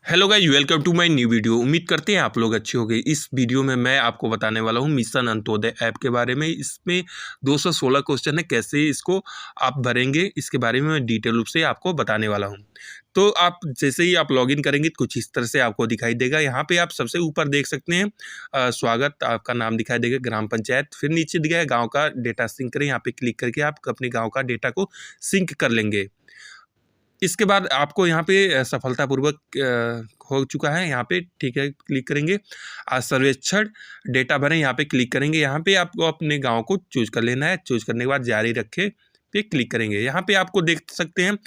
Hello guys, welcome to my new video. उम्मीद करते हैं आप लोग अच्छे होंगे। इस वीडियो में मैं आपको बताने वाला हूं मिशन अंत्योदय ऐप के बारे में। इसमें 216 क्वेश्चन है, कैसे इसको आप भरेंगे इसके बारे में मैं डिटेल रूप से आपको बताने वाला हूं। तो आप जैसे ही आप लॉगिन करेंगे तो कुछ इस तरह से आपको दिखाई देगा। यहाँ पे आप सबसे ऊपर देख सकते हैं स्वागत, आपका नाम दिखाई देगा, ग्राम पंचायत। फिर नीचे दिखा है गाँव का डेटा सिंक करें। यहाँ पे क्लिक करके आप अपने गाँव का डेटा को सिंक कर लेंगे। इसके बाद आपको यहाँ पे सफलतापूर्वक हो चुका है। यहाँ पे ठीक है, क्लिक करेंगे। सर्वेक्षण डेटा भरें, यहाँ पे क्लिक करेंगे। यहाँ पे आपको अपने गांव को चूज कर लेना है। चूज करने के बाद जारी रखें पे क्लिक करेंगे। यहाँ पे आपको देख सकते हैं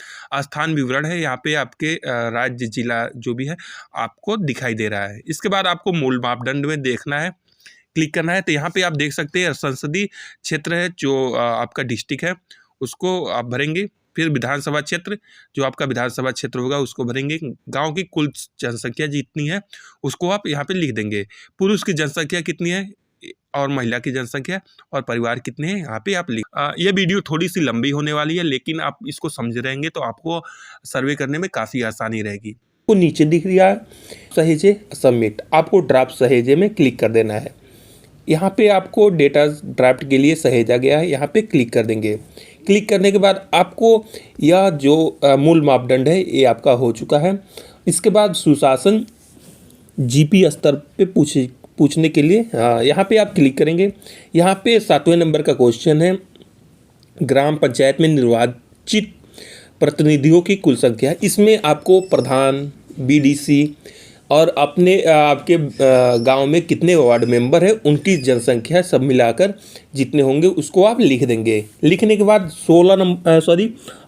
स्थान विवरण है। यहाँ पे आपके राज्य जिला जो भी है आपको दिखाई दे रहा है। इसके बाद आपको मूल मापदंड में देखना है, क्लिक करना है। तो यहाँ पे आप देख सकते हैं संसदीय क्षेत्र है जो आपका डिस्ट्रिक्ट है उसको आप भरेंगे। फिर विधानसभा क्षेत्र, जो आपका विधानसभा क्षेत्र होगा उसको भरेंगे। गांव की कुल जनसंख्या जितनी है उसको आप यहाँ पे लिख देंगे। पुरुष की जनसंख्या कितनी है और महिला की जनसंख्या और परिवार कितने हैं यहाँ पे आप लिख। ये वीडियो थोड़ी सी लंबी होने वाली है, लेकिन आप इसको समझ रहेंगे तो आपको सर्वे करने में काफ़ी आसानी रहेगी। को नीचे दिख रहा है सहेजे सबमिट, आपको ड्राफ्ट सहेजे में क्लिक कर देना है। यहाँ पे आपको डेटा ड्राफ्ट के लिए सहेजा गया है, यहाँ पे क्लिक कर देंगे। क्लिक करने के बाद आपको यह जो मूल मापदंड है ये आपका हो चुका है। इसके बाद सुशासन जीपी स्तर पे पूछने के लिए यहाँ पे आप क्लिक करेंगे। यहाँ पे 7वें नंबर का क्वेश्चन है, ग्राम पंचायत में निर्वाचित प्रतिनिधियों की कुल संख्या। इसमें आपको प्रधान, बीडीसी और अपने आपके गांव में कितने वार्ड मेंबर हैं उनकी जनसंख्या सब मिलाकर जितने होंगे उसको आप लिख देंगे। लिखने के बाद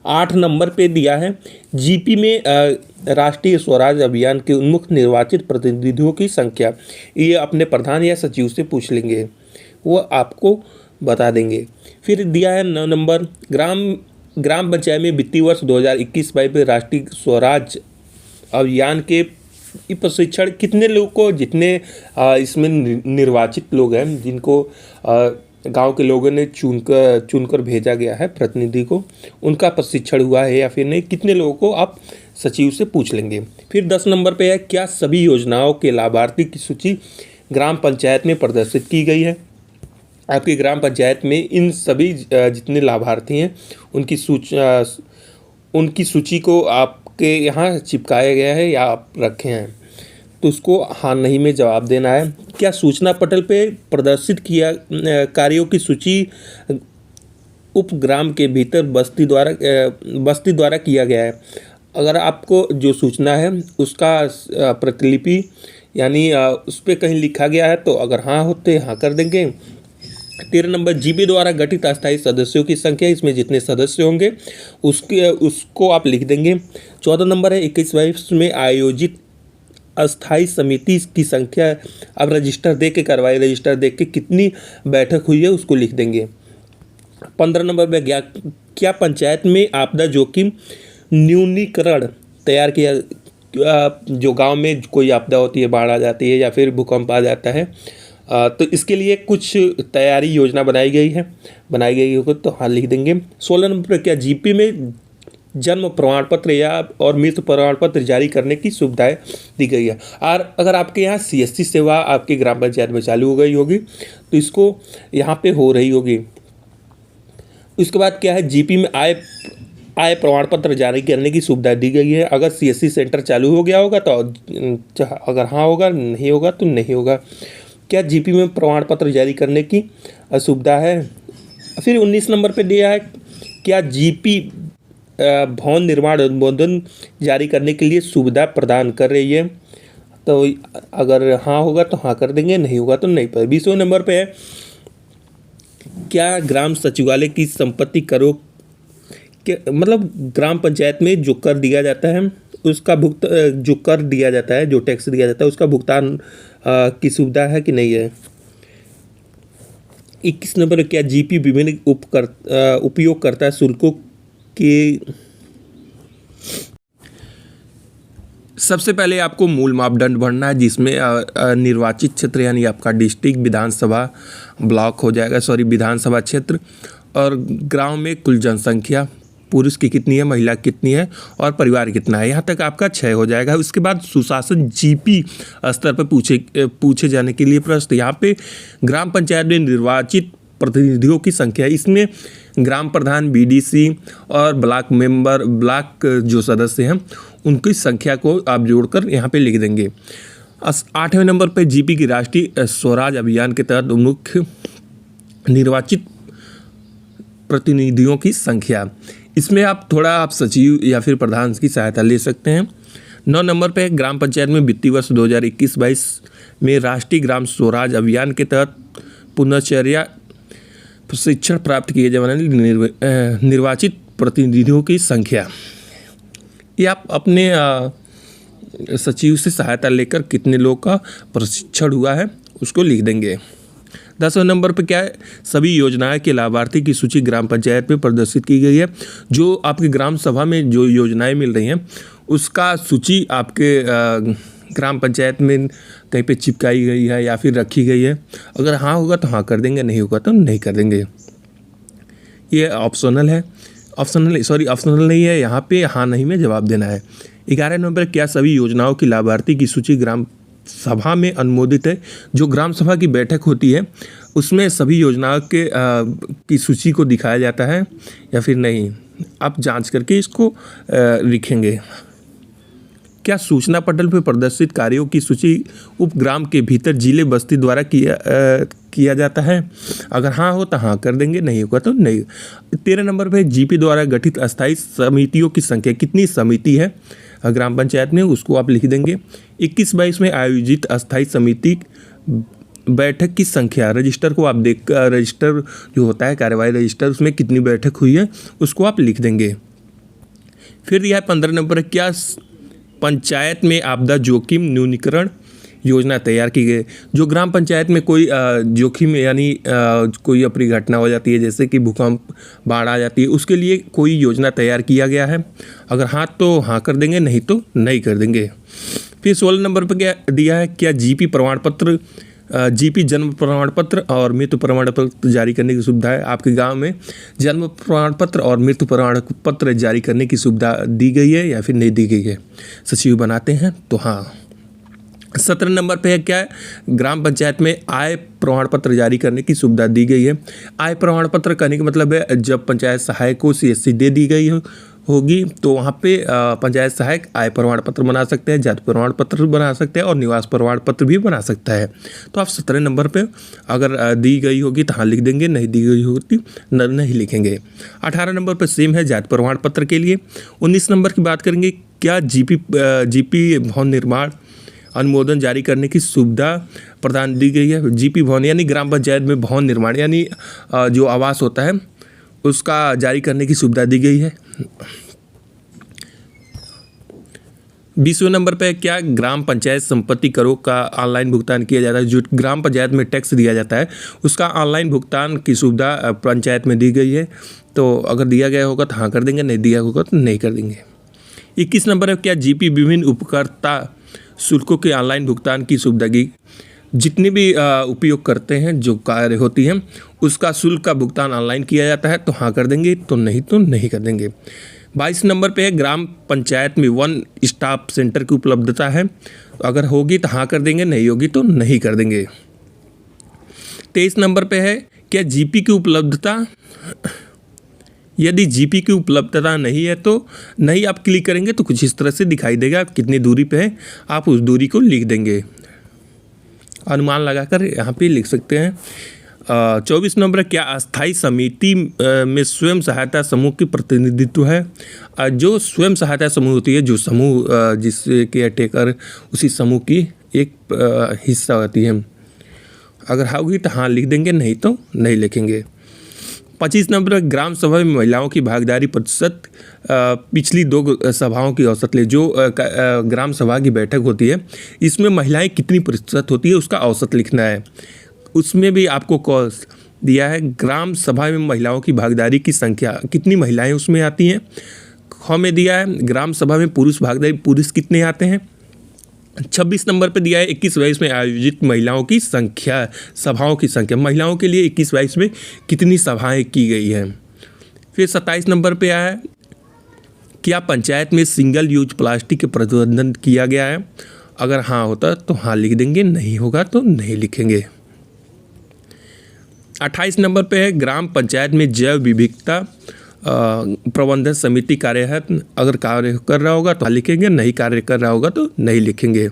8 नंबर पे दिया है जीपी में राष्ट्रीय स्वराज अभियान के उन्मुख निर्वाचित प्रतिनिधियों की संख्या। ये अपने प्रधान या सचिव से पूछ लेंगे, वो आपको बता देंगे। फिर दिया है 9 नंबर, ग्राम पंचायत में वित्तीय वर्ष 2021-22 में राष्ट्रीय स्वराज अभियान के प्रशिक्षण कितने लोग को, जितने इसमें निर्वाचित लोग हैं जिनको गांव के लोगों ने चुनकर भेजा गया है प्रतिनिधि को, उनका प्रशिक्षण हुआ है या फिर नहीं, कितने लोगों को आप सचिव से पूछ लेंगे। फिर 10 नंबर पे है, क्या सभी योजनाओं के लाभार्थी की सूची ग्राम पंचायत में प्रदर्शित की गई है। आपकी ग्राम पंचायत में इन सभी जितने लाभार्थी हैं उनकी सूची को आपके यहाँ चिपकाया गया है या आप रखे हैं, तो उसको हाँ नहीं में जवाब देना है। क्या सूचना पटल पे प्रदर्शित किया कार्यों की सूची उपग्राम के भीतर बस्ती द्वारा किया गया है। अगर आपको जो सूचना है उसका प्रतिलिपि यानी उस पर कहीं लिखा गया है तो अगर हाँ होते हाँ कर देंगे। 13 नंबर, जीपी द्वारा गठित अस्थायी सदस्यों की संख्या, इसमें जितने सदस्य होंगे उसको आप लिख देंगे। 14 नंबर है, 21-22 में आयोजित अस्थायी समिति की संख्या। अब रजिस्टर देख के कार्रवाई रजिस्टर देख के कितनी बैठक हुई है उसको लिख देंगे। 15 नंबर में क्या पंचायत में आपदा जोखिम न्यूनीकरण तैयार किया, जो गांव में कोई आपदा होती है, बाढ़ आ जाती है या फिर भूकंप आ जाता है, तो इसके लिए कुछ तैयारी योजना बनाई गई होगी तो हाँ लिख देंगे। 16 नंबर पर, क्या जीपी में जन्म प्रमाण पत्र या और मृत्यु प्रमाण पत्र जारी करने की सुविधाएं दी गई है। और अगर आपके यहाँ सीएससी सेवा आपकी ग्राम पंचायत में चालू हो गई होगी तो इसको यहाँ पे हो रही होगी। उसके बाद क्या है, जीपी में आय प्रमाण पत्र जारी करने की सुविधा दी गई है। अगर सीएससी सेंटर चालू हो गया होगा तो अगर हाँ होगा, नहीं होगा तो नहीं होगा। क्या जीपी में प्रमाण पत्र जारी करने की सुविधा है। फिर 19 नंबर पे दिया है, क्या जीपी भवन निर्माण अनुमोदन जारी करने के लिए सुविधा प्रदान कर रही है, तो अगर हाँ होगा तो हाँ कर देंगे, नहीं होगा तो नहीं। पर 20वें नंबर पे है, क्या ग्राम सचिवालय की संपत्ति करों के मतलब ग्राम पंचायत में जो कर दिया जाता है उसका जो कर दिया जाता है, जो टैक्स दिया जाता है उसका भुगतान की सुविधा है कि नहीं है। 21 नंबर, क्या जीपी विभिन्न उपयोगकर्ता शुल्कों के। सबसे पहले आपको मूल मापदंड भरना है, जिसमें निर्वाचित क्षेत्र यानी आपका डिस्ट्रिक्ट, विधानसभा ब्लॉक हो जाएगा, विधानसभा क्षेत्र और गांव में कुल जनसंख्या, पुरुष की कितनी है, महिला कितनी है और परिवार कितना है। यहाँ तक आपका 6 हो जाएगा। उसके बाद सुशासन जीपी स्तर पर पूछे जाने के लिए प्रश्न। यहाँ पे ग्राम पंचायत में निर्वाचित प्रतिनिधियों की संख्या, इसमें ग्राम प्रधान, बीडीसी और ब्लॉक मेंबर, ब्लॉक जो सदस्य हैं उनकी संख्या को आप जोड़कर यहाँ पे लिख देंगे। 8वें नंबर पे जीपी की राष्ट्रीय स्वराज अभियान के तहत मुख्य निर्वाचित प्रतिनिधियों की संख्या, इसमें आप सचिव या फिर प्रधान की सहायता ले सकते हैं। 9 नंबर पे ग्राम पंचायत में वित्तीय वर्ष 2021-22 में राष्ट्रीय ग्राम स्वराज अभियान के तहत पुनश्चर्या प्रशिक्षण प्राप्त किए जाने वाले निर्वाचित प्रतिनिधियों की संख्या, ये आप अपने सचिव से सहायता लेकर कितने लोग का प्रशिक्षण हुआ है उसको लिख देंगे। 10वें नंबर पर क्या है, सभी योजनाएं के लाभार्थी की सूची ग्राम पंचायत में प्रदर्शित की गई है। जो आपकी ग्राम सभा में जो योजनाएं मिल रही हैं उसका सूची आपके ग्राम पंचायत में कहीं पे चिपकाई गई है या फिर रखी गई है। अगर हाँ होगा तो हाँ कर देंगे, नहीं होगा तो नहीं कर देंगे। ये ऑप्शनल है, ऑप्शनल नहीं है, यहाँ पे हाँ नहीं में जवाब देना है। 11 नंबर, क्या सभी योजनाओं की लाभार्थी की सूची ग्राम सभा में अनुमोदित है। जो ग्राम सभा की बैठक होती है उसमें सभी योजनाओं के की सूची को दिखाया जाता है या फिर नहीं, आप जांच करके इसको लिखेंगे। क्या सूचना पटल पर प्रदर्शित कार्यों की सूची उपग्राम के भीतर जिले बस्ती द्वारा किया जाता है। अगर हाँ हो तो हाँ कर देंगे, नहीं होगा तो नहीं। 13 नंबर पे जीपी द्वारा गठित अस्थायी समितियों की संख्या, कितनी समिति है ग्राम पंचायत में उसको आप लिख देंगे। 21-22 में आयोजित अस्थायी समिति बैठक की संख्या, रजिस्टर को आप देख, रजिस्टर जो होता है कार्यवाही रजिस्टर, उसमें कितनी बैठक हुई है उसको आप लिख देंगे। फिर यह 15 नंबर, क्या पंचायत में आपदा जोखिम न्यूनीकरण योजना तैयार की गई। जो ग्राम पंचायत में कोई जोखिम यानी कोई अप्रिय घटना हो जाती है, जैसे कि भूकंप, बाढ़ आ जाती है, उसके लिए कोई योजना तैयार किया गया है। अगर हाँ तो हाँ कर देंगे, नहीं तो नहीं कर देंगे। फिर 16 नंबर पर क्या दिया है, क्या जीपी प्रमाण पत्र, जीपी जन्म प्रमाण पत्र और मृत्यु प्रमाण पत्र जारी करने की सुविधा है। आपके गांव में जन्म प्रमाण पत्र और मृत्यु प्रमाण पत्र जारी करने की सुविधा दी गई है या फिर नहीं दी गई है, सचिव बनाते हैं तो हाँ। 17 नंबर पे है, क्या ग्राम पंचायत में आय प्रमाण पत्र जारी करने की सुविधा दी गई है। आय प्रमाण पत्र कहने का मतलब है जब पंचायत सहायक को CSC दे दी गई होगी तो वहाँ पे पंचायत सहायक आय प्रमाण पत्र बना सकते हैं, जाति प्रमाण पत्र बना सकते हैं और निवास प्रमाण पत्र भी बना सकता है। तो आप 17 नंबर पे अगर दी गई होगी तो हाँ लिख देंगे, नहीं दी गई होगी नहीं लिखेंगे। 18 नंबर पर सेम है जाति प्रमाण पत्र के लिए। 19 नंबर की बात करेंगे, क्या जीपी भवन निर्माण अनुमोदन जारी करने की सुविधा प्रदान दी गई है। जीपी भवन यानी ग्राम पंचायत में भवन निर्माण यानी जो आवास होता है उसका जारी करने की सुविधा दी गई है। 20वें नंबर पे क्या ग्राम पंचायत संपत्ति करों का ऑनलाइन भुगतान किया जाता है। जो ग्राम पंचायत में टैक्स दिया जाता है उसका ऑनलाइन भुगतान की सुविधा पंचायत में दी गई है। तो अगर दिया गया होगा तो हाँ कर देंगे, नहीं दिया होगा तो नहीं कर देंगे। 21 नंबर है, क्या जीपी विभिन्न उपकर्ता शुल्कों के ऑनलाइन भुगतान की सुविधा की, जितने भी उपयोग करते हैं जो कार्य होती हैं उसका शुल्क का भुगतान ऑनलाइन किया जाता है तो हाँ कर देंगे, तो नहीं कर देंगे। 22 नंबर पे है, ग्राम पंचायत में वन स्टॉप सेंटर की उपलब्धता है। अगर होगी तो हाँ कर देंगे, नहीं होगी तो नहीं कर देंगे। 23 नंबर पे है, क्या जीपी की उपलब्धता, यदि जीपी की उपलब्धता नहीं है तो नहीं आप क्लिक करेंगे तो कुछ इस तरह से दिखाई देगा, कितनी दूरी पे है आप उस दूरी को लिख देंगे, अनुमान लगाकर यहाँ पे लिख सकते हैं। 24 नंबर, क्या अस्थाई समिति में स्वयं सहायता समूह की प्रतिनिधित्व है। जो स्वयं सहायता समूह होती है, जो समूह जिसके केयरटेकर उसी समूह की एक हिस्सा होती है, अगर होगी तो हाँ लिख देंगे, नहीं तो नहीं लिखेंगे। 25 नंबर, ग्राम सभा में महिलाओं की भागीदारी प्रतिशत पिछली 2 सभाओं की औसत ले। जो ग्राम सभा की बैठक होती है इसमें महिलाएं कितनी प्रतिशत होती है उसका औसत लिखना है। उसमें भी आपको कॉस दिया है, ग्राम सभा में महिलाओं की भागीदारी की संख्या, कितनी महिलाएं उसमें आती हैं। ख में दिया है, ग्राम सभा में पुरुष भागीदारी, पुरुष कितने आते हैं। 26 नंबर पे दिया है, 21-22 में आयोजित महिलाओं की संख्या, सभाओं की संख्या, महिलाओं के लिए 21-22 में कितनी सभाएं की गई हैं। फिर 27 नंबर पे आया है, क्या पंचायत में सिंगल यूज प्लास्टिक के प्रतिबंधन किया गया है? अगर हाँ होता तो हाँ लिख देंगे, नहीं होगा तो नहीं लिखेंगे। 28 नंबर पे है ग्राम पंचायत में जैव विविधता प्रबंधन समिति कार्यरत, अगर कार्य कर रहा होगा तो हाँ लिखेंगे, नहीं कार्य कर रहा होगा तो नहीं लिखेंगे।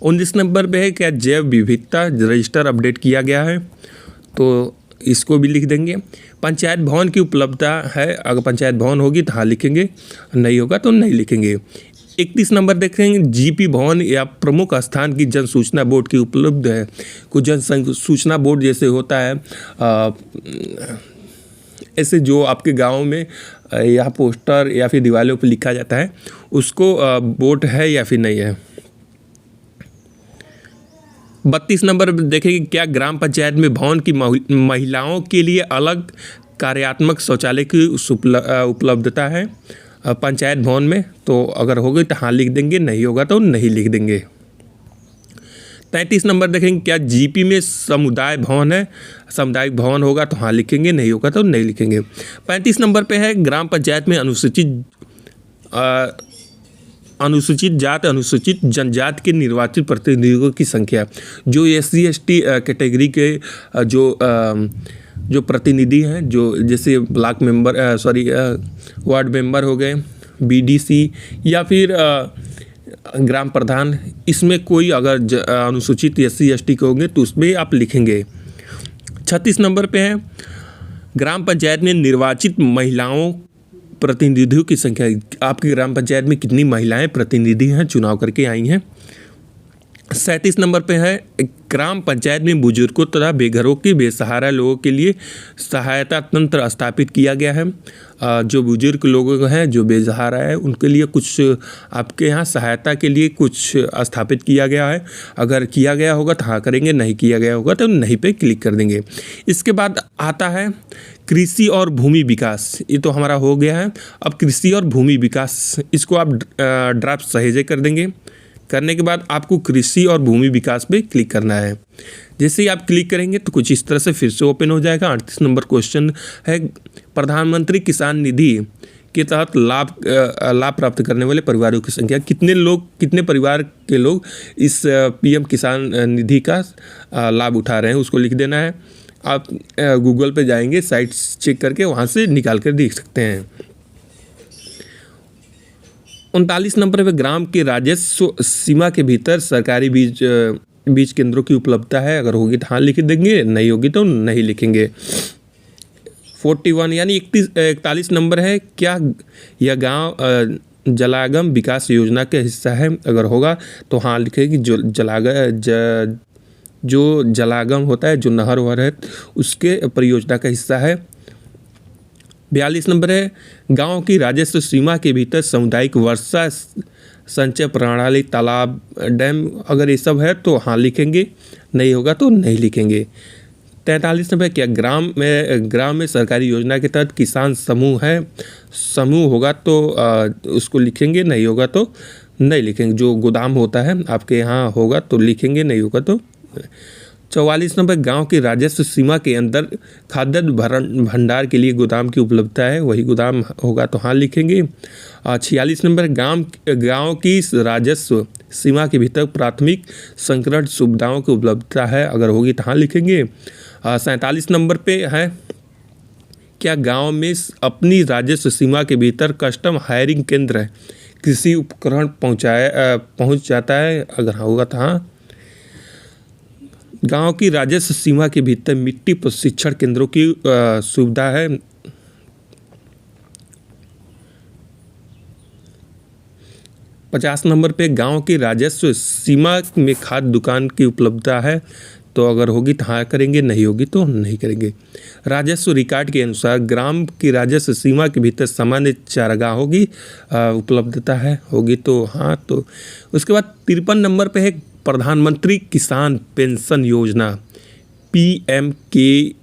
19 नंबर पे है क्या जैव विविधता रजिस्टर अपडेट किया गया है? तो इसको भी लिख देंगे। पंचायत भवन की उपलब्धता है, अगर पंचायत भवन होगी तो हाँ लिखेंगे, नहीं होगा तो नहीं लिखेंगे। 31 नंबर देखेंगे जीपी भवन या प्रमुख स्थान की जन सूचना बोर्ड की उपलब्ध है। कुछ जन सूचना बोर्ड जैसे होता है ऐसे जो आपके गांव में या पोस्टर या फिर दीवारों पर लिखा जाता है, उसको बोर्ड है या फिर नहीं है। 32 नंबर देखेंगे क्या ग्राम पंचायत में भवन की महिलाओं के लिए अलग कार्यात्मक शौचालय की उपलब्धता है पंचायत भवन में? तो अगर होगी तो हाँ लिख देंगे, नहीं होगा तो नहीं लिख देंगे। 33 नंबर देखेंगे क्या जीपी में समुदाय भवन है? सामुदायिक भवन होगा तो हाँ लिखेंगे, नहीं होगा तो नहीं लिखेंगे। 35 नंबर पे है ग्राम पंचायत में अनुसूचित जाति अनुसूचित जनजाति के निर्वाचित प्रतिनिधियों की संख्या। जो SC ST कैटेगरी के जो प्रतिनिधि हैं, जो जैसे ब्लॉक मेंबर वार्ड मेंबर हो गए, BDC या फिर ग्राम प्रधान, इसमें कोई अगर अनुसूचित SC ST के होंगे तो उसमें आप लिखेंगे। 36 नंबर पे है ग्राम पंचायत में निर्वाचित महिलाओं प्रतिनिधियों की संख्या। आपकी ग्राम पंचायत में कितनी महिलाएं प्रतिनिधि हैं, चुनाव करके आई हैं? 37 नंबर पे है ग्राम पंचायत में बुजुर्गों तथा बेघरों के बेसहारा लोगों के लिए सहायता तंत्र स्थापित किया गया है। जो बुजुर्ग लोग हैं जो बेसहारा है उनके लिए कुछ आपके यहाँ सहायता के लिए कुछ स्थापित किया गया है। अगर किया गया होगा तो हाँ करेंगे, नहीं किया गया होगा तो नहीं पे क्लिक कर देंगे। इसके बाद आता है कृषि और भूमि विकास, ये तो हमारा हो गया है। अब कृषि और भूमि विकास, इसको आप ड्राफ्ट सहेजे कर देंगे। करने के बाद आपको कृषि और भूमि विकास पे क्लिक करना है। जैसे ही आप क्लिक करेंगे तो कुछ इस तरह से फिर से ओपन हो जाएगा। 38 नंबर क्वेश्चन है प्रधानमंत्री किसान निधि के तहत लाभ प्राप्त करने वाले परिवारों की संख्या। कितने परिवार के लोग इस PM किसान निधि का लाभ उठा रहे हैं, उसको लिख देना है। आप गूगल पे जाएंगे, साइट्स चेक करके वहाँ से निकाल कर देख सकते हैं। 39 नंबर पे ग्राम के राजस्व सीमा के भीतर सरकारी बीज केंद्रों की उपलब्धता है। अगर होगी तो हाँ लिख देंगे, नहीं होगी तो नहीं लिखेंगे। 41 यानी 41 नंबर है क्या यह गांव जलागम विकास योजना का हिस्सा है? अगर होगा तो हाँ लिखेगी। जो जलागम होता है, जो नहर वहर है, उसके परियोजना का हिस्सा है। 42 नंबर है गांव की राजस्व सीमा के भीतर सामुदायिक वर्षा संचय प्रणाली, तालाब, डैम, अगर ये सब है तो हाँ लिखेंगे, नहीं होगा तो नहीं लिखेंगे। 43 नंबर क्या ग्राम में सरकारी योजना के तहत किसान समूह है? समूह होगा तो उसको लिखेंगे, नहीं होगा तो नहीं लिखेंगे। जो गोदाम होता है आपके यहाँ होगा तो लिखेंगे, नहीं होगा तो। 44 नंबर गांव की राजस्व सीमा के अंदर खाद्यान्न भंडार के लिए गोदाम की उपलब्धता है, वही गोदाम होगा तो हाँ लिखेंगे। 46 नंबर गांव की राजस्व सीमा के भीतर प्राथमिक संकरण सुविधाओं की उपलब्धता है, अगर होगी तो हाँ लिखेंगे। 47 नंबर पे है क्या गांव में अपनी राजस्व सीमा के भीतर कस्टम हायरिंग केंद्र है, कृषि उपकरण पहुँच जाता है? अगर होगा तो हाँ। गांव की राजस्व सीमा के भीतर मिट्टी प्रशिक्षण केंद्रों की सुविधा है। 50 नंबर पे गांव की राजस्व सीमा में खाद दुकान की उपलब्धता है, तो अगर होगी तो हाँ करेंगे, नहीं होगी तो नहीं करेंगे। राजस्व रिकॉर्ड के अनुसार ग्राम की राजस्व सीमा के भीतर सामान्य चारागाह होगी उपलब्धता है, होगी तो हाँ। तो उसके बाद 53 नंबर पे है प्रधानमंत्री किसान पेंशन योजना PMKVY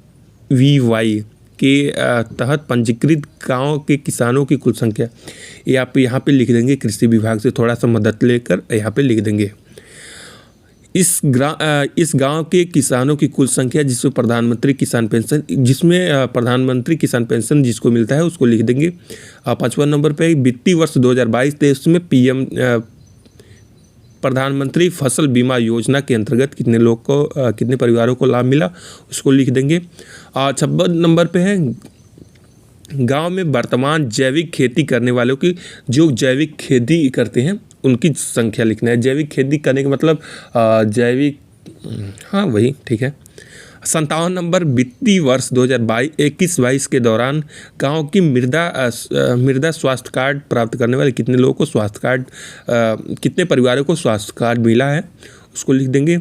के तहत पंजीकृत गांव के किसानों की कुल संख्या। ये आप यहाँ पे लिख देंगे, कृषि विभाग से थोड़ा सा मदद लेकर यहाँ पे लिख देंगे। इस गांव के किसानों की कुल संख्या जिसमें प्रधानमंत्री किसान पेंशन जिसको मिलता है उसको लिख देंगे। 5वां नंबर पे वित्तीय वर्ष 2022-23 में पीएम प्रधानमंत्री फसल बीमा योजना के अंतर्गत कितने परिवारों को लाभ मिला उसको लिख देंगे। 56 नंबर पे है गांव में वर्तमान जैविक खेती करने वालों की, जो जैविक खेती करते हैं उनकी संख्या लिखना है। जैविक खेती करने का मतलब जैविक, हाँ वही ठीक है। 57 नंबर वित्तीय वर्ष 2021-22 के दौरान गांव की मृदा स्वास्थ्य कार्ड प्राप्त करने वाले कितने लोगों को कितने परिवारों को स्वास्थ्य कार्ड मिला है उसको लिख देंगे।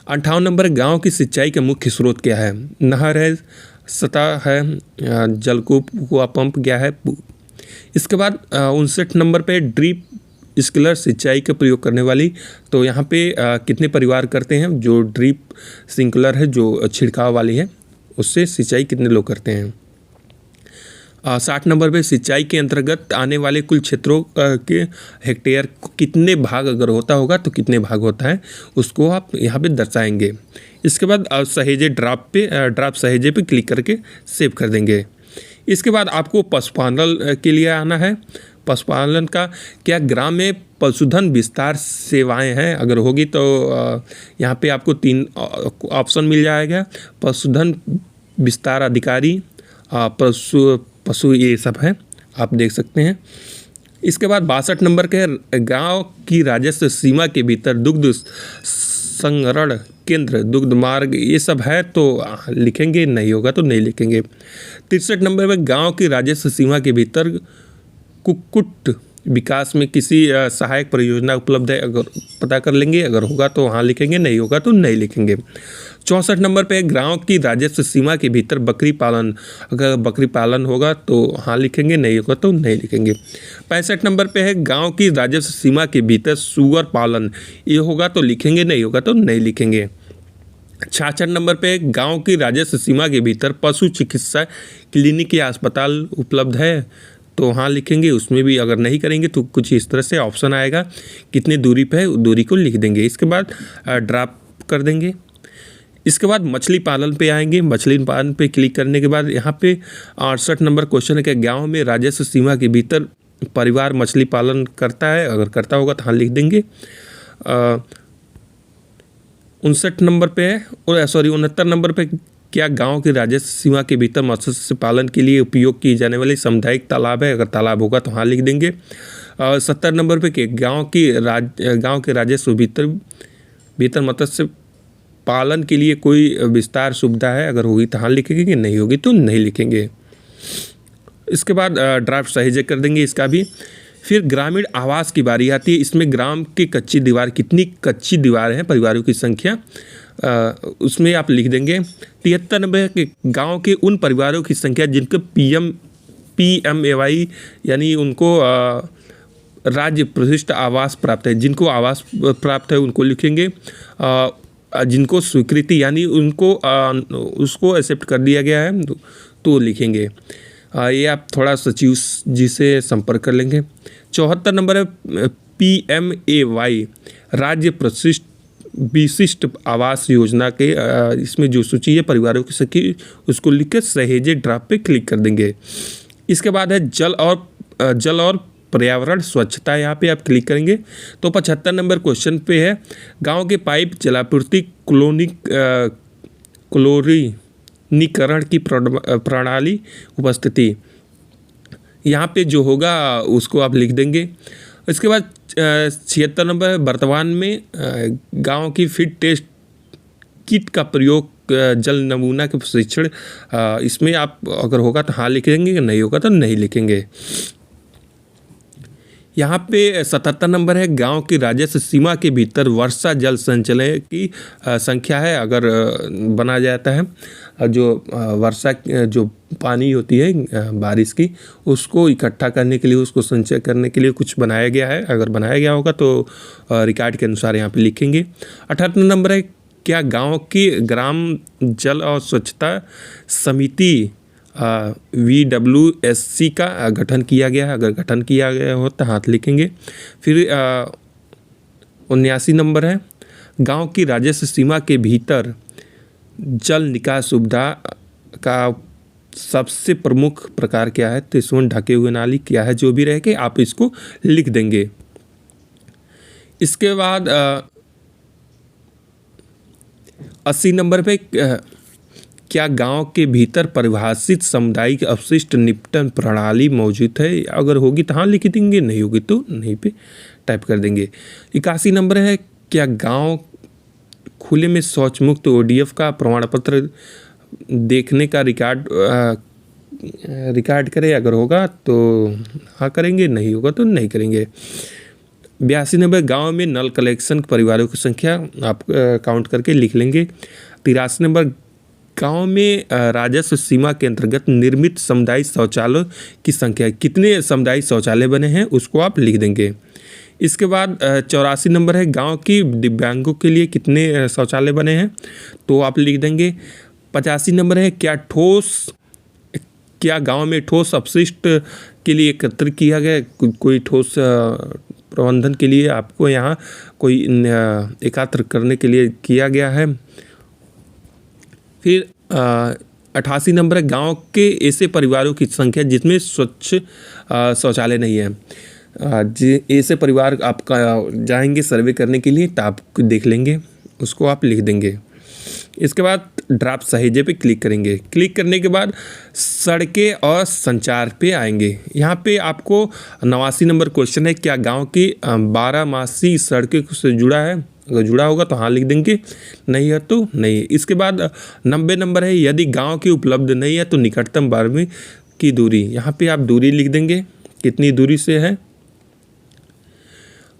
58 नंबर गांव की सिंचाई का मुख्य स्रोत क्या है? नहर है, सतह है, जलकूप कुआं पंप क्या है? इसके बाद 59 नंबर पे ड्रिप स्प्रिंकलर सिंचाई का प्रयोग करने वाली, तो यहाँ पे कितने परिवार करते हैं? जो ड्रिप स्प्रिंकलर है जो छिड़काव वाली है उससे सिंचाई कितने लोग करते हैं? 60 नंबर पे सिंचाई के अंतर्गत आने वाले कुल क्षेत्रों के हेक्टेयर कितने भाग अगर होता होगा तो कितने भाग होता है उसको आप यहाँ पे दर्शाएंगे। इसके बाद सहेजे ड्राफ्ट सहेजे पे क्लिक करके सेव कर देंगे। इसके बाद आपको पशुपालन के लिए आना है। पशुपालन का क्या ग्राम में पशुधन विस्तार सेवाएं हैं? अगर होगी तो यहाँ पे आपको 3 ऑप्शन मिल जाएगा। पशुधन विस्तार अधिकारी, पशु ये सब है, आप देख सकते हैं। इसके बाद 62 नंबर के गांव की राजस्व सीमा के भीतर दुग्ध संग्रहण केंद्र, दुग्ध मार्ग ये सब है तो लिखेंगे, नहीं होगा तो नहीं लिखेंगे। 63 नंबर में गांव की राजस्व सीमा के भीतर कुक्कुट विकास में किसी सहायक परियोजना उपलब्ध है, अगर पता कर लेंगे, अगर होगा तो हाँ लिखेंगे, नहीं होगा तो नहीं लिखेंगे। 64 नंबर पे गांव की राजस्व सीमा के भीतर बकरी पालन, अगर बकरी पालन होगा तो हाँ लिखेंगे, नहीं होगा तो नहीं लिखेंगे। 65 नंबर पे है गांव की राजस्व सीमा के भीतर सुअर पालन, ये होगा तो लिखेंगे, नहीं होगा तो नहीं लिखेंगे। 66 नंबर पे गांव की राजस्व सीमा के भीतर पशु चिकित्सा क्लिनिक या अस्पताल उपलब्ध है, तो हाँ लिखेंगे। उसमें भी अगर नहीं करेंगे तो कुछ इस तरह से ऑप्शन आएगा, कितनी दूरी पे है दूरी को लिख देंगे। इसके बाद ड्रॉप कर देंगे। इसके बाद मछली पालन पे आएंगे। मछली पालन पे क्लिक करने के बाद यहाँ पे 68 नंबर क्वेश्चन है कि गांव में राजस्व सीमा के भीतर परिवार मछली पालन करता है, अगर करता होगा तो हाँ लिख देंगे। 59 नंबर पे है, 69 नंबर पे क्या गांव की राजस्व सीमा के भीतर मत्स्य पालन के लिए उपयोग की जाने वाली सामुदायिक तालाब है, अगर तालाब होगा तो हाँ लिख देंगे। 70 नंबर पे कि गांव के राजस्व भीतर मत्स्य पालन के लिए कोई विस्तार सुविधा है, अगर होगी तो हाँ लिखेंगे, नहीं होगी तो नहीं लिखेंगे। इसके बाद ड्राफ्ट सहेजे कर देंगे इसका भी। फिर ग्रामीण आवास की बारी आती है। इसमें ग्राम की कच्ची दीवार, कितनी कच्ची दीवार हैं, परिवारों की संख्या, उसमें आप लिख देंगे। 73 नंबर के गाँव के उन परिवारों की संख्या जिनको PMAY यानी उनको राज्य प्रशिष्ट आवास प्राप्त है, जिनको आवास प्राप्त है उनको लिखेंगे। जिनको स्वीकृति यानी उनको उसको एक्सेप्ट कर दिया गया है तो लिखेंगे। ये आप थोड़ा सचिव जी से संपर्क कर लेंगे। 74 नंबर है PMAY राज्य विशिष्ट आवास योजना के, इसमें जो सूची है परिवारों की संख्या उसको लिख कर सहेजे ड्राफ्ट पे क्लिक कर देंगे। इसके बाद है जल और पर्यावरण स्वच्छता, यहाँ पे आप क्लिक करेंगे तो 75 नंबर क्वेश्चन पे है गांव के पाइप जलापूर्ति क्लोरीनीकरण की प्रणाली उपस्थिति, यहाँ पे जो होगा उसको आप लिख देंगे। इसके बाद 76 नंबर वर्तमान में गांव की फीड टेस्ट किट का प्रयोग जल नमूना के प्रशिक्षण, इसमें आप अगर होगा तो हाँ लिखेंगे, नहीं होगा तो नहीं लिखेंगे। यहाँ पे 77 नंबर है गांव की राजस्व सीमा के भीतर वर्षा जल संचय की संख्या है, अगर बना जाता है जो वर्षा जो पानी होती है बारिश की, उसको इकट्ठा करने के लिए, उसको संचय करने के लिए कुछ बनाया गया है, अगर बनाया गया होगा तो रिकॉर्ड के अनुसार यहाँ पे लिखेंगे। 78 नंबर है क्या गांव की ग्राम जल और स्वच्छता समिति VWSC का गठन किया गया है, अगर गठन किया गया हो तो हाथ लिखेंगे। फिर 79 नंबर है गांव की राजस्व सीमा के भीतर जल निकास सुविधा का सबसे प्रमुख प्रकार क्या है? त्रिशुवन, ढके हुए नाली, क्या है? जो भी रहे के आप इसको लिख देंगे। इसके बाद 80 नंबर पे क्या गांव के भीतर परिभाषित सामुदायिक अपशिष्ट निपटन प्रणाली मौजूद है? अगर होगी तो हाँ लिख देंगे, नहीं होगी तो नहीं पे टाइप कर देंगे। 81 नंबर है क्या गांव खुले में शौच मुक्त ODF का प्रमाण पत्र देखने का रिकॉर्ड करे? अगर होगा तो हाँ करेंगे, नहीं होगा तो नहीं करेंगे। 82 नंबर गाँव में नल कलेक्शन परिवारों की संख्या आप काउंट करके लिख लेंगे। 83 नंबर गांव में राजस्व सीमा के अंतर्गत निर्मित सामुदायिक शौचालय की संख्या, कितने सामुदायिक शौचालय बने हैं उसको आप लिख देंगे। इसके बाद 84 नंबर है गांव की दिव्यांगों के लिए कितने शौचालय बने हैं तो आप लिख देंगे। 85 नंबर है क्या गांव में ठोस अपशिष्ट के लिए एकत्र किया गया? कोई ठोस प्रबंधन के लिए आपको यहाँ कोई एकत्र करने के लिए किया गया है। फिर 88 नंबर है गांव के ऐसे परिवारों की संख्या जिसमें स्वच्छ शौचालय नहीं है। ऐसे परिवार आपका जाएंगे सर्वे करने के लिए तो आप देख लेंगे, उसको आप लिख देंगे। इसके बाद ड्राफ्ट सहेजे पे क्लिक करेंगे। क्लिक करने के बाद सड़कें और संचार पे आएंगे। यहाँ पे आपको 89 नंबर क्वेश्चन है क्या गांव की 12 सड़कें से जुड़ा है? अगर जुड़ा होगा तो हाँ लिख देंगे, नहीं है तो नहीं। इसके बाद 90 नंबर है यदि गांव की उपलब्ध नहीं है तो निकटतम 12वीं की दूरी, यहाँ पे आप दूरी लिख देंगे कितनी दूरी से है।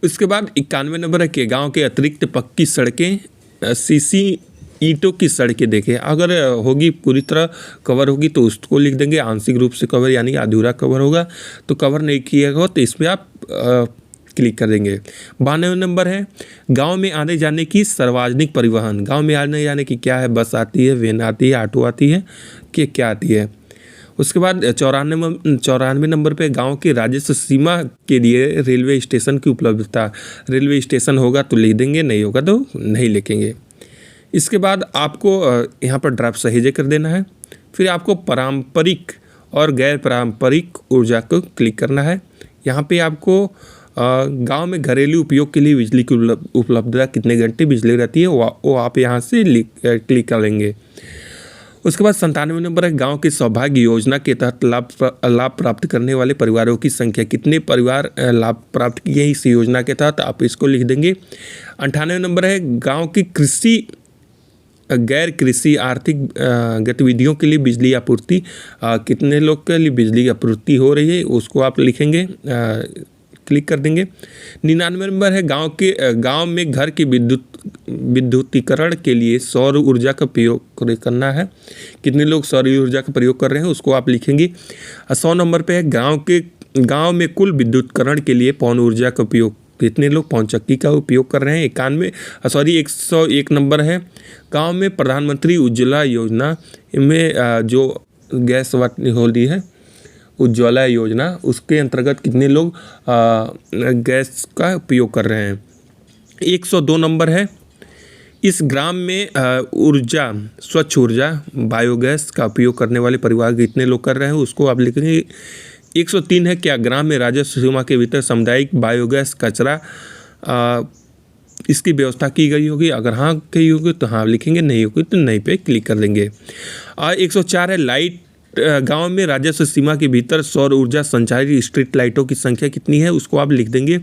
इसके बाद 91 नंबर है कि गांव के अतिरिक्त पक्की सड़कें सीसी ईंटों की सड़कें देखें। अगर होगी पूरी तरह कवर होगी तो उसको लिख देंगे, आंशिक रूप से कवर यानी अधूरा कवर होगा तो कवर नहीं किया गया तो इसमें आप क्लिक कर देंगे। 92 नंबर है गांव में आने जाने की सार्वजनिक परिवहन। गांव में आने जाने की क्या है? बस आती है, वैन आती है, ऑटो आती है, कि क्या आती है। उसके बाद 94 नंबर पे गांव की राजस्व सीमा के लिए रेलवे स्टेशन की उपलब्धता। रेलवे स्टेशन होगा तो लिख देंगे, नहीं होगा तो नहीं लिखेंगे। इसके बाद आपको यहाँ पर ड्राफ्ट सहेजे कर देना है। फिर आपको पारंपरिक और गैर पारंपरिक ऊर्जा को क्लिक करना है। यहाँ पे आपको गांव में घरेलू उपयोग के लिए बिजली की उपलब्धता कितने घंटे बिजली रहती है वो आप यहाँ से क्लिक कर लेंगे। उसके बाद 97 नंबर है गांव की सौभाग्य योजना के तहत लाभ प्राप्त करने वाले परिवारों की संख्या। कितने परिवार लाभ प्राप्त किए हैं इस योजना के तहत, आप इसको लिख देंगे। 98 नंबर है गांव की कृषि गैर कृषि आर्थिक गतिविधियों के लिए बिजली आपूर्ति, कितने लोग के लिए बिजली आपूर्ति हो रही है उसको आप लिखेंगे, क्लिक कर देंगे। 99 नंबर है गांव में घर के विद्युतीकरण के लिए सौर ऊर्जा का प्रयोग करना है। कितने लोग सौर ऊर्जा का प्रयोग कर रहे हैं उसको आप लिखेंगे। 100 नंबर पे है गांव में कुल विद्युतीकरण के लिए पवन ऊर्जा का उपयोग, कितने लोग पवन चक्की का उपयोग कर रहे हैं। 101 नंबर है गांव में प्रधानमंत्री उज्ज्वला योजना में जो गैस हो रही है उज्ज्वला योजना, उसके अंतर्गत कितने लोग गैस का उपयोग कर रहे हैं। 102 नंबर है इस ग्राम में स्वच्छ ऊर्जा बायोगैस का उपयोग करने वाले परिवार कितने लोग कर रहे हैं उसको आप लिखेंगे। 103 है क्या ग्राम में राजस्व सीमा के भीतर सामुदायिक बायोगैस कचरा इसकी व्यवस्था की गई होगी। अगर हाँ की होगी तो हाँ लिखेंगे, नहीं होगी तो नहीं पे क्लिक कर देंगे। 104 है लाइट गांव में राजस्व सीमा के भीतर सौर ऊर्जा संचालित स्ट्रीट लाइटों की संख्या कितनी है उसको आप लिख देंगे।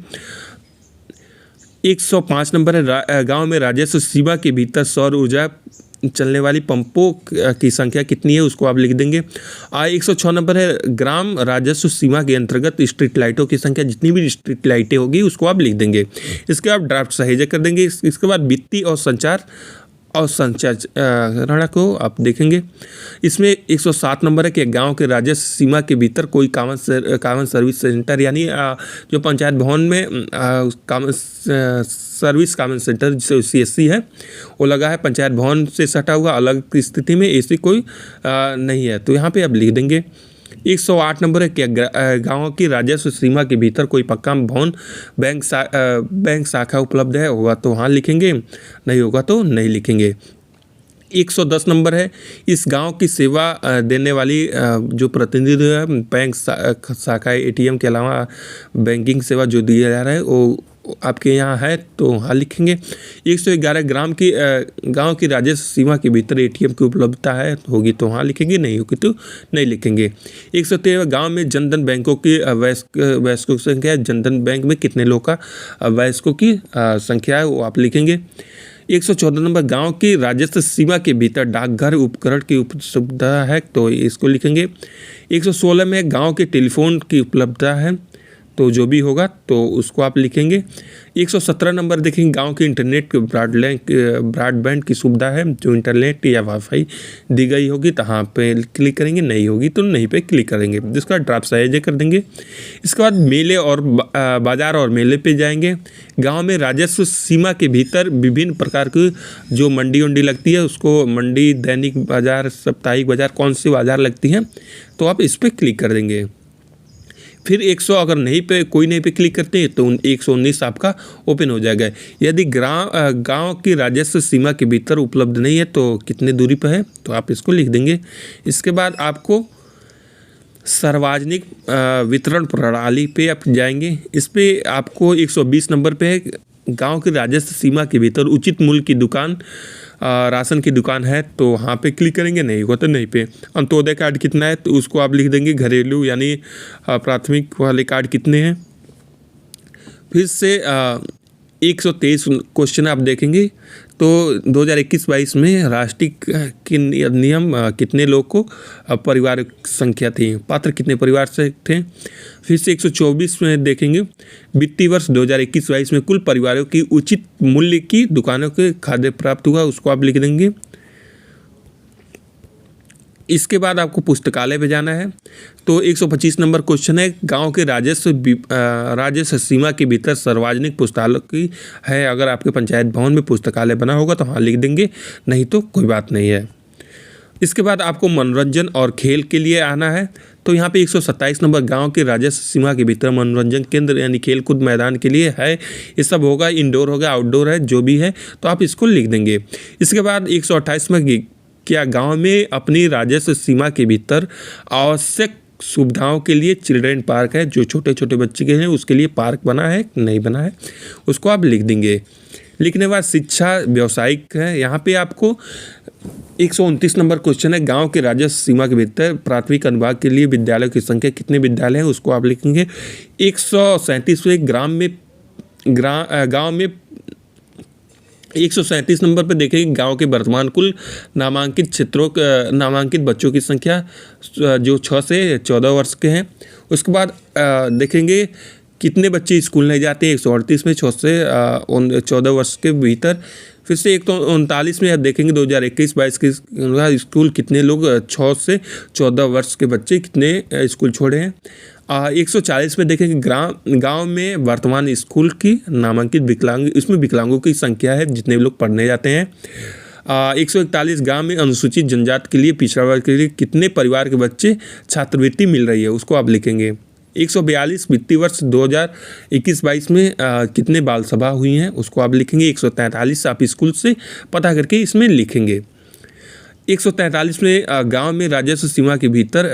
105 नंबर है गांव में राजस्व सीमा के भीतर सौर ऊर्जा चलने वाली पंपों की संख्या कितनी है उसको आप लिख देंगे। 106 नंबर है ग्राम राजस्व सीमा के अंतर्गत स्ट्रीट लाइटों की संख्या, जितनी भी स्ट्रीट लाइटें होगी उसको आप लिख देंगे। इसके बाद ड्राफ्ट सहेजा कर देंगे। इसके बाद वित्तीय और संचार को आप देखेंगे। इसमें 107 नंबर है कि गांव के राजस्व सीमा के भीतर कोई कॉमन सर्विस सेंटर यानी जो पंचायत भवन में कॉमन सेंटर जिसे CSC है वो लगा है, पंचायत भवन से सटा हुआ अलग की स्थिति में ऐसी कोई नहीं है तो यहाँ पे आप लिख देंगे। 108 नंबर है, क्या गाँव की राजस्व सीमा के भीतर कोई पक्का भवन बैंक शाखा उपलब्ध है? होगा तो हाँ लिखेंगे, नहीं होगा तो नहीं लिखेंगे। 110 नंबर है, इस गांव की सेवा देने वाली जो प्रतिनिधि है बैंक शाखा एटीएम के अलावा बैंकिंग सेवा जो दिया जा रहा है वो आपके यहाँ है तो हाँ लिखेंगे। 111 गांव की राजस्व सीमा के भीतर एटीएम की उपलब्धता है, होगी तो हाँ लिखेंगे, नहीं होगी तो नहीं लिखेंगे। 113 गांव में जनधन बैंकों की वयस्कों की संख्या है, जनधन बैंक में कितने लोग का वयस्कों की संख्या है वो आप लिखेंगे। 114 नंबर, गांव की राजस्व सीमा के भीतर डाकघर उपकरण की सुविधा है तो इसको लिखेंगे। 116 में गांव के टेलीफोन की उपलब्धता है तो जो भी होगा तो उसको आप लिखेंगे। 117 नंबर देखेंगे, गांव के इंटरनेट ब्रॉडबैंड की सुविधा है, जो इंटरनेट या वाईफाई दी गई होगी तो हाँ पे क्लिक करेंगे, नहीं होगी तो नहीं पे क्लिक करेंगे, जिसका ड्राफ्ट सहेजे कर देंगे। इसके बाद मेले और बाजार और मेले पे जाएंगे। गांव में राजस्व सीमा के भीतर विभिन्न प्रकार की जो मंडी उंडी लगती है उसको मंडी, दैनिक बाजार, साप्ताहिक बाजार, कौन सी बाजार लगती है तो आप इस पर क्लिक कर देंगे। फिर 100 अगर नहीं पे कोई नहीं पे क्लिक करते हैं तो 119 आपका ओपन हो जाएगा। यदि गांव की राजस्व सीमा के भीतर उपलब्ध नहीं है तो कितने दूरी पर है तो आप इसको लिख देंगे। इसके बाद आपको सार्वजनिक वितरण प्रणाली पे आप जाएंगे। इस पे आपको 120 नंबर पे है, गांव की राजस्व सीमा के भीतर उचित मूल्य की दुकान राशन की दुकान है तो वहाँ पे क्लिक करेंगे, नहीं होगा तो नहीं पे। अंत्योदय कार्ड कितना है तो उसको आप लिख देंगे, घरेलू यानी प्राथमिक वाले कार्ड कितने हैं। फिर से 123 क्वेश्चन आप देखेंगे तो 2021-22 में राष्ट्रीय नियम कितने लोग को परिवार संख्या थी, पात्र कितने परिवार से थे। फिर से 124 में देखेंगे, वित्तीय वर्ष 2021-22 में कुल परिवारों की उचित मूल्य की दुकानों के खाद्य प्राप्त हुआ, उसको आप लिख देंगे। इसके बाद आपको पुस्तकालय पे जाना है तो 125 नंबर क्वेश्चन है, गांव के राजस्व सीमा के भीतर सार्वजनिक पुस्तकालय है, अगर आपके पंचायत भवन में पुस्तकालय बना होगा तो हाँ लिख देंगे, नहीं तो कोई बात नहीं है। इसके बाद आपको मनोरंजन और खेल के लिए आना है तो यहाँ पे 127 नंबर, गांव के राजस्व सीमा के भीतर मनोरंजन केंद्र यानी खेल कूद मैदान के लिए है, ये सब होगा, इंडोर होगा, आउटडोर है, जो भी है तो आप इसको लिख देंगे। इसके बाद 128 में, क्या गांव में अपनी राजस्व सीमा के भीतर आवश्यक सुविधाओं के लिए चिल्ड्रेन पार्क है, जो छोटे छोटे बच्चे के हैं उसके लिए पार्क बना है नहीं बना है उसको आप लिख देंगे। लिखने के बाद शिक्षा व्यावसायिक है, यहाँ पे आपको 129 नंबर क्वेश्चन है, गांव के राजस्व सीमा के भीतर प्राथमिक अनुभाग के लिए विद्यालयों की संख्या कितने विद्यालय हैं उसको आप लिखेंगे। 137वें गांव में 137 नंबर पर देखेंगे, गांव के वर्तमान कुल नामांकित बच्चों की संख्या जो 6 से 14 वर्ष के हैं। उसके बाद देखेंगे कितने बच्चे स्कूल नहीं जाते हैं, 138 में 6 से 14 वर्ष के भीतर। फिर से 139 में आप देखेंगे 2021-22 के स्कूल कितने लोग 6 से 14 वर्ष के बच्चे कितने स्कूल छोड़े हैं। 140 में देखेंगे गांव में वर्तमान स्कूल की नामांकित इसमें विकलांगों की संख्या है जितने लोग पढ़ने जाते हैं। 141 गांव में अनुसूचित जनजाति के लिए पिछड़ा वर्ग के लिए कितने परिवार के बच्चे छात्रवृत्ति मिल रही है उसको आप लिखेंगे। 142 वित्तीय वर्ष 2021-22 में कितने बाल सभा हुई हैं उसको आप लिखेंगे। 143 आप स्कूल से पता करके इसमें लिखेंगे। 143 में गांव में राजस्व सीमा के भीतर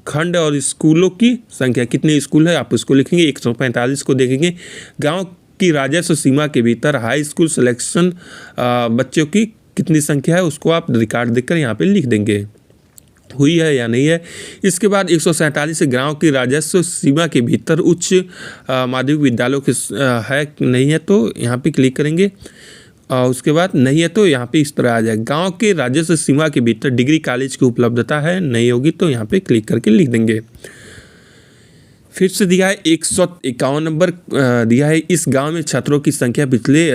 खंड और स्कूलों की संख्या कितने स्कूल है आप उसको लिखेंगे। 145 को देखेंगे, गांव की राजस्व सीमा के भीतर हाई स्कूल सिलेक्शन बच्चों की कितनी संख्या है उसको आप रिकॉर्ड देखकर यहाँ पे लिख देंगे, हुई है या नहीं है। इसके बाद 147 से गांव की राजस्व सीमा के भीतर उच्च माध्यमिक विद्यालयों के है नहीं है तो यहाँ पे क्लिक करेंगे। उसके बाद नहीं है तो यहाँ पे इस तरह आ जाए, गांव के राजस्व सीमा के भीतर डिग्री कॉलेज की उपलब्धता है, नहीं होगी तो यहाँ पे क्लिक करके लिख देंगे। फिर से दिया है 151 नंबर दिया है, इस गांव में छात्रों की संख्या पिछले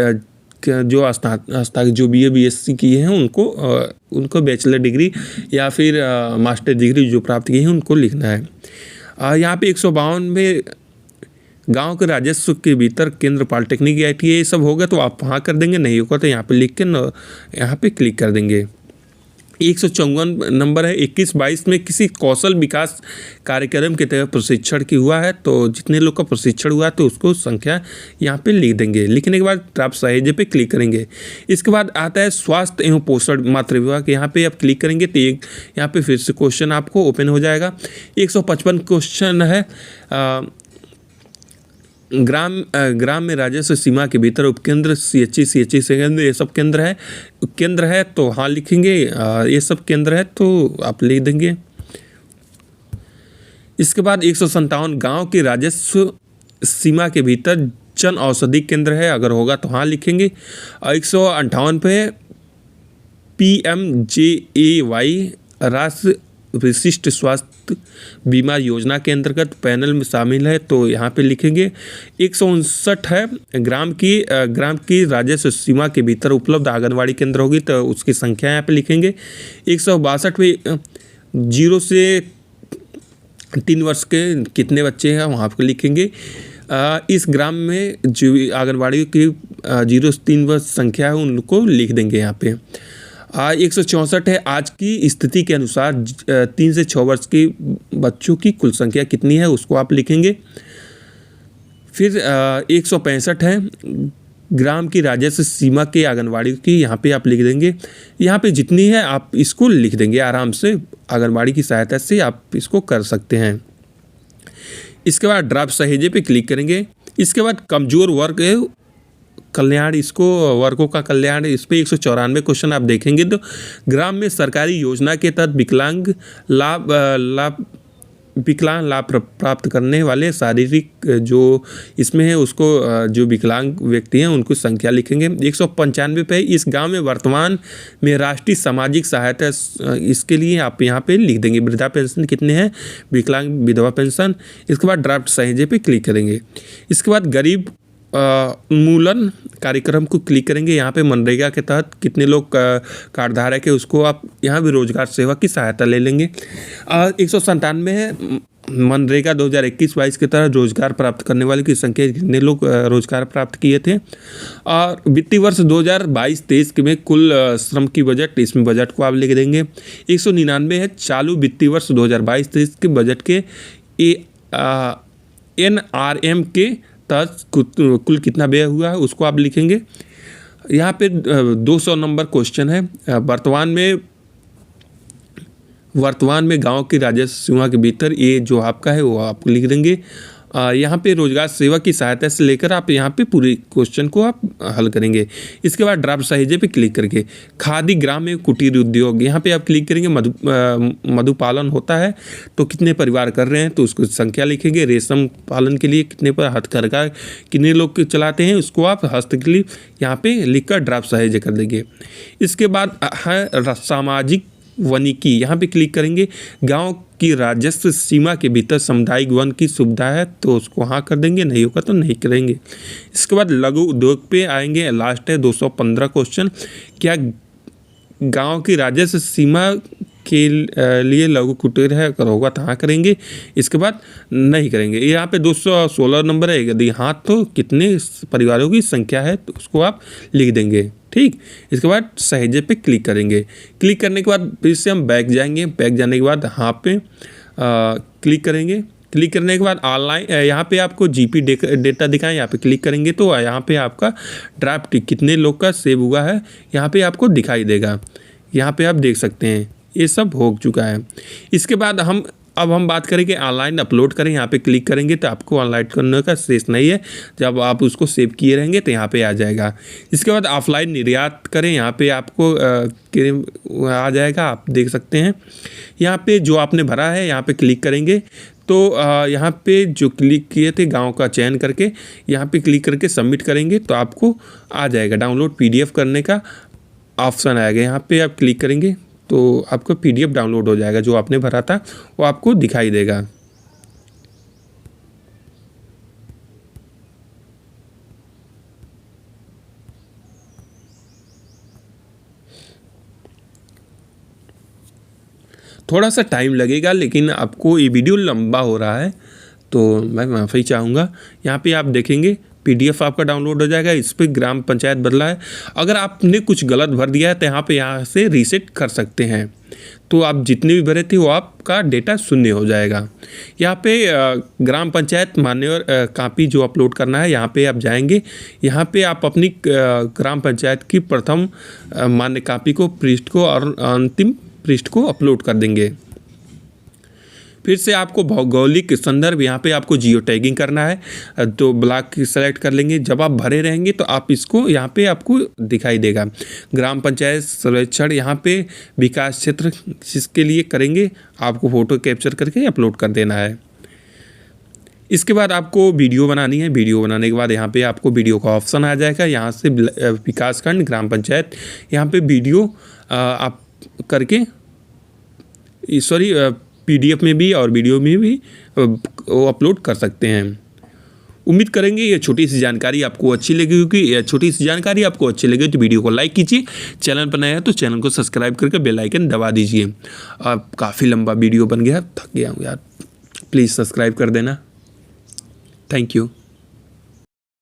जो स्नातक जो BA BSc किए हैं उनको बैचलर डिग्री या फिर मास्टर डिग्री जो प्राप्त की हैं उनको लिखना है। यहाँ पे 152 में गांव के राजस्व के भीतर केंद्र पॉलिटेक्निक ITI ये सब होगा तो आप वहाँ कर देंगे, नहीं होगा तो यहाँ पे लिख के यहाँ पे क्लिक कर देंगे। 154 नंबर है 21-22 में किसी कौशल विकास कार्यक्रम के तहत प्रशिक्षण की हुआ है, तो जितने लोग का प्रशिक्षण हुआ तो उसको संख्या यहाँ पे लिख देंगे। लिखने के बाद आप सहेजे पे क्लिक करेंगे। इसके बाद आता है स्वास्थ्य एवं पोषण मातृ विभाग, यहाँ पे आप क्लिक करेंगे तो एक यहाँ पे फिर से क्वेश्चन आपको ओपन हो जाएगा। 155 क्वेश्चन है ग्राम में राजस्व सीमा के भीतर उपकेंद्र CHE केंद्र ये सब केंद्र है तो हाँ लिखेंगे। ये सब केंद्र है तो आप लिख देंगे। इसके बाद 157 गांव की राजस्व सीमा के भीतर जन औषधि केंद्र है, अगर होगा तो हाँ लिखेंगे। 158 पे PMJAY राष्ट्रीय विशिष्ट स्वास्थ्य बीमा योजना के अंतर्गत पैनल में शामिल है, तो यहाँ पे लिखेंगे। 159 है ग्राम की राजस्व सीमा के भीतर उपलब्ध आंगनवाड़ी केंद्र होगी, तो उसकी संख्या यहाँ पे लिखेंगे। 162 पे 0 से 3 वर्ष के कितने बच्चे हैं वहाँ पे लिखेंगे। इस ग्राम में जो आंगनवाड़ी की 0 से 3 वर्ष संख्या है उनको लिख देंगे यहाँ पे। 164 है आज की स्थिति के अनुसार 3 से 6 वर्ष के बच्चों की कुल संख्या कितनी है उसको आप लिखेंगे। फिर 165 है ग्राम की राजस्व सीमा के आंगनवाड़ी की, यहाँ पे आप लिख देंगे। यहाँ पे जितनी है आप इसको लिख देंगे आराम से, आंगनवाड़ी की सहायता से आप इसको कर सकते हैं। इसके बाद ड्राफ्ट सहेजे पे क्लिक करेंगे। इसके बाद कमजोर वर्ग कल्याण, इसको वर्गों का कल्याण, इस पर 194 क्वेश्चन आप देखेंगे तो ग्राम में सरकारी योजना के तहत विकलांग लाभ प्राप्त करने वाले शारीरिक जो इसमें है उसको जो विकलांग व्यक्ति हैं उनको संख्या लिखेंगे। 195 पे इस गांव में वर्तमान में राष्ट्रीय सामाजिक सहायता इसके लिए आप यहाँ पे लिख देंगे। वृद्धा पेंशन कितने हैं, विकलांग विधवा पेंशन। इसके बाद ड्राफ्ट सहेजे पे क्लिक करेंगे। इसके बाद गरीब उन्मूलन कार्यक्रम को क्लिक करेंगे। यहाँ पे मनरेगा के तहत कितने लोग कार्डधारक है उसको आप यहाँ भी रोजगार सेवा की सहायता ले लेंगे। 197 है मनरेगा 2021-22 के तहत रोजगार प्राप्त करने वाले की संख्या कितने लोग रोजगार प्राप्त किए थे। और वित्तीय वर्ष 2022-23 में कुल श्रम की बजट, इसमें बजट को आप लिख देंगे। 199 है चालू वित्तीय वर्ष 2022-23 के बजट के NRM के तहत कुल कितना व्यय हुआ है उसको आप लिखेंगे। यहाँ पे 200 नंबर क्वेश्चन है वर्तमान में गांव की राजस्व सीमा के भीतर ये जो आपका है वो आप लिख देंगे। यहाँ पे रोजगार सेवा की सहायता से लेकर आप यहाँ पे पूरे क्वेश्चन को आप हल करेंगे। इसके बाद ड्राफ्ट सहेजे पे क्लिक करके खादी ग्राम एवं कुटीर उद्योग, यहाँ पे आप क्लिक करेंगे। मधुपालन होता है तो कितने परिवार कर रहे हैं तो उसको संख्या लिखेंगे। रेशम पालन के लिए कितने पर हथकरघा कितने लोग चलाते हैं उसको आप हस्तशिल्प यहाँ पे लिख कर ड्राफ्ट सहेजे कर देंगे। इसके बाद है सामाजिक वनिकी, यहाँ पे क्लिक करेंगे। गांव की राजस्व सीमा के भीतर सामुदायिक वन की सुविधा है तो उसको हाँ कर देंगे, नहीं होगा तो नहीं करेंगे। इसके बाद लघु उद्योग पे आएंगे। लास्ट है 215 क्वेश्चन, क्या गांव की राजस्व सीमा के लिए लघु कुटीर है, अगर होगा तो हाँ करेंगे, इसके बाद नहीं करेंगे। यहाँ पे 216 नंबर है, यदि हाँ तो कितने परिवारों की संख्या है तो उसको आप लिख देंगे। ठीक, इसके बाद सहेजे पे क्लिक करेंगे। क्लिक करने के बाद फिर से हम बैक जाएंगे। बैक जाने के बाद हाँ पे क्लिक करेंगे। क्लिक करने के बाद ऑनलाइन यहाँ पे आपको GP डेटा दिखाएं, यहाँ पे क्लिक करेंगे तो यहाँ पे आपका ड्राफ्ट कितने लोग का सेव हुआ है यहाँ पे आपको दिखाई देगा। यहाँ पे आप देख सकते हैं ये सब हो चुका है। इसके बाद अब हम बात करेंगे ऑनलाइन अपलोड करें। यहाँ पे क्लिक करेंगे तो आपको ऑनलाइन करने का शेष नहीं है, जब आप उसको सेव किए रहेंगे तो यहाँ पे आ जाएगा। इसके बाद ऑफलाइन निर्यात करें, यहाँ पे आपको आ जाएगा, आप देख सकते हैं। यहाँ पे जो आपने भरा है यहाँ पे क्लिक करेंगे तो यहाँ पे जो क्लिक किए थे गांव का चयन करके यहाँ पे क्लिक करके सबमिट करेंगे तो आपको आ जाएगा डाउनलोड PDF करने का ऑप्शन आएगा। यहाँ पे आप क्लिक करेंगे तो आपको PDF डाउनलोड हो जाएगा, जो आपने भरा था वो आपको दिखाई देगा। थोड़ा सा टाइम लगेगा लेकिन आपको ये वीडियो लंबा हो रहा है तो मैं माफ़ी चाहूँगा। यहाँ पे आप देखेंगे PDF आपका डाउनलोड हो जाएगा। इस पर ग्राम पंचायत बदला है। अगर आपने कुछ गलत भर दिया है तो यहाँ से रीसेट कर सकते हैं। तो आप जितने भी भरे थे वो आपका डेटा शून्य हो जाएगा। यहाँ पे ग्राम पंचायत मान्यवर कॉपी जो अपलोड करना है, यहाँ पे आप जाएंगे। यहाँ पे आप अपनी ग्राम पंचायत की प्रथम मान्य कॉपी को, पृष्ठ को और अंतिम पृष्ठ को अपलोड कर देंगे। फिर से आपको भौगोलिक संदर्भ, यहाँ पे आपको जियो टैगिंग करना है तो ब्लॉक सेलेक्ट कर लेंगे। जब आप भरे रहेंगे तो आप इसको यहाँ पे आपको दिखाई देगा ग्राम पंचायत सर्वेक्षण। यहाँ पे विकास क्षेत्र जिसके लिए करेंगे आपको फ़ोटो कैप्चर करके अपलोड कर देना है। इसके बाद आपको वीडियो बनानी है। वीडियो बनाने के बाद यहाँ पे आपको वीडियो का ऑप्शन आ जाएगा। यहाँ से विकासखंड ग्राम पंचायत, यहाँ पे वीडियो आप करके PDF में भी और वीडियो में भी वो अपलोड कर सकते हैं। उम्मीद करेंगे ये छोटी सी जानकारी आपको अच्छी लगी, क्योंकि ये छोटी सी जानकारी आपको अच्छी लगी तो वीडियो को लाइक कीजिए। चैनल पर नया है तो चैनल को सब्सक्राइब करके बेल आइकन दबा दीजिए। अब काफ़ी लंबा वीडियो बन गया, थक गया हूँ यार, प्लीज़ सब्सक्राइब कर देना। Thank you.